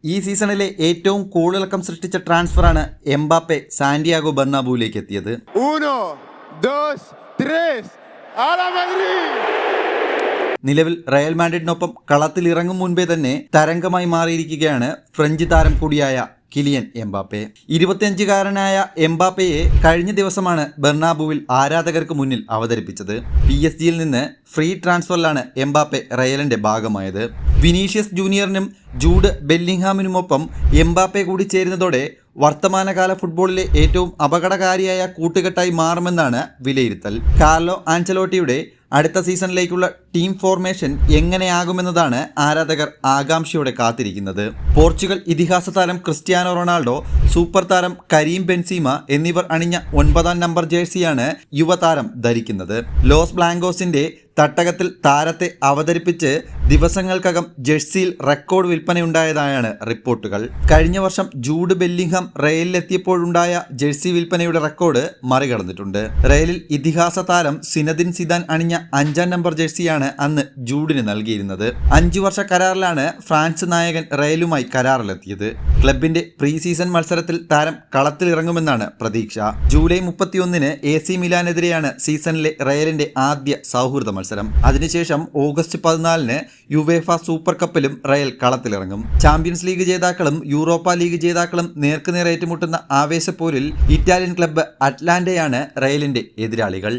ഈ സീസണിലെ ഏറ്റവും കോളിളക്കം സൃഷ്ടിച്ച ട്രാൻസ്ഫറാണ് എംബാപ്പെ സാന്റിയാഗോ ബെർണാബൂവിലേക്ക് എത്തിയത്. നിലവിൽ റയൽ മാഡ്രിഡിനൊപ്പം കളത്തിലിറങ്ങും മുൻപേ തന്നെ തരംഗമായി മാറിയിരിക്കുകയാണ് ഫ്രഞ്ച് താരം കൂടിയായ കിലിയൻ എംബാപ്പെ. 25-കാരനായ എംബാപ്പയെ കഴിഞ്ഞ ദിവസമാണ് ബെർണാബൂവിൽ ആരാധകർക്ക് മുന്നിൽ അവതരിപ്പിച്ചത്. PSG-യിൽ നിന്ന് ഫ്രീ ട്രാൻസ്ഫറിലാണ് എംബാപ്പെ റയലിന്റെ ഭാഗമായത്. വിനീഷ്യസ് ജൂനിയറിനും ജൂഡ് ബെല്ലിംഗ്ഹാമിനുമൊപ്പം എംബാപ്പെ കൂടി ചേരുന്നതോടെ വർത്തമാനകാല ഫുട്ബോളിലെ ഏറ്റവും അപകടകാരിയായ കൂട്ടുകെട്ടായി മാറുമെന്നാണ് വിലയിരുത്തൽ. കാർലോ ആൻചലോട്ടിയുടെ അടുത്ത സീസണിലേക്കുള്ള ടീം ഫോർമേഷൻ എങ്ങനെയാകുമെന്നതാണ് ആരാധകർ ആകാംക്ഷയോടെ കാത്തിരിക്കുന്നത്. പോർച്ചുഗൽ ഇതിഹാസ താരം ക്രിസ്ത്യാനോ റൊണാൾഡോ, സൂപ്പർ താരം കരീം ബെൻസീമ എന്നിവർ അണിഞ്ഞ 9-ാം നമ്പർ ജേഴ്സിയാണ് യുവതാരം ധരിക്കുന്നത്. ലോസ് ബ്ലാങ്കോസിന്റെ തട്ടകത്തിൽ താരത്തെ അവതരിപ്പിച്ച് ദിവസങ്ങൾക്കകം ജേഴ്സിയിൽ റെക്കോർഡ് വിൽപ്പനയുണ്ടായതായാണ് റിപ്പോർട്ടുകൾ. കഴിഞ്ഞ വർഷം ജൂഡ് ബെല്ലിംഗ്ഹാം റയലിലെത്തിയപ്പോഴുണ്ടായ ജേഴ്സി വിൽപ്പനയുടെ റെക്കോർഡ് മറികടന്നിട്ടുണ്ട്. റയലിൽ ഇതിഹാസ താരം സിനദിൻ സിദാൻ അണിഞ്ഞ 5-ാം നമ്പർ ജേഴ്സിയാണ് അന്ന് ജൂഡിന് നൽകിയിരുന്നത്. 5 വർഷ കരാറിലാണ് ഫ്രാൻസ് നായകൻ റയലുമായി കരാറിലെത്തിയത്. ക്ലബിന്റെ പ്രീ സീസൺ മത്സരത്തിൽ താരം കളത്തിലിറങ്ങുമെന്നാണ് പ്രതീക്ഷ. ജൂലൈ 31-ന് AC മിലാനെതിരെയാണ് സീസണിലെ റയലിന്റെ ആദ്യ സൗഹൃദ മത്സരം. അതിനുശേഷം ഓഗസ്റ്റ് 14-ന് യുവേഫ സൂപ്പർ കപ്പിലും റയൽ കളത്തിലിറങ്ങും. ചാമ്പ്യൻസ് ലീഗ് ജേതാക്കളും യൂറോപ്പ ലീഗ് ജേതാക്കളും നേർക്കുനേർ ഏറ്റുമുട്ടുന്ന ആവേശപ്പോരിൽ ഇറ്റാലിയൻ ക്ലബ്ബ് അറ്റ്ലാന്റയാണ് റയലിന്റെ എതിരാളികൾ.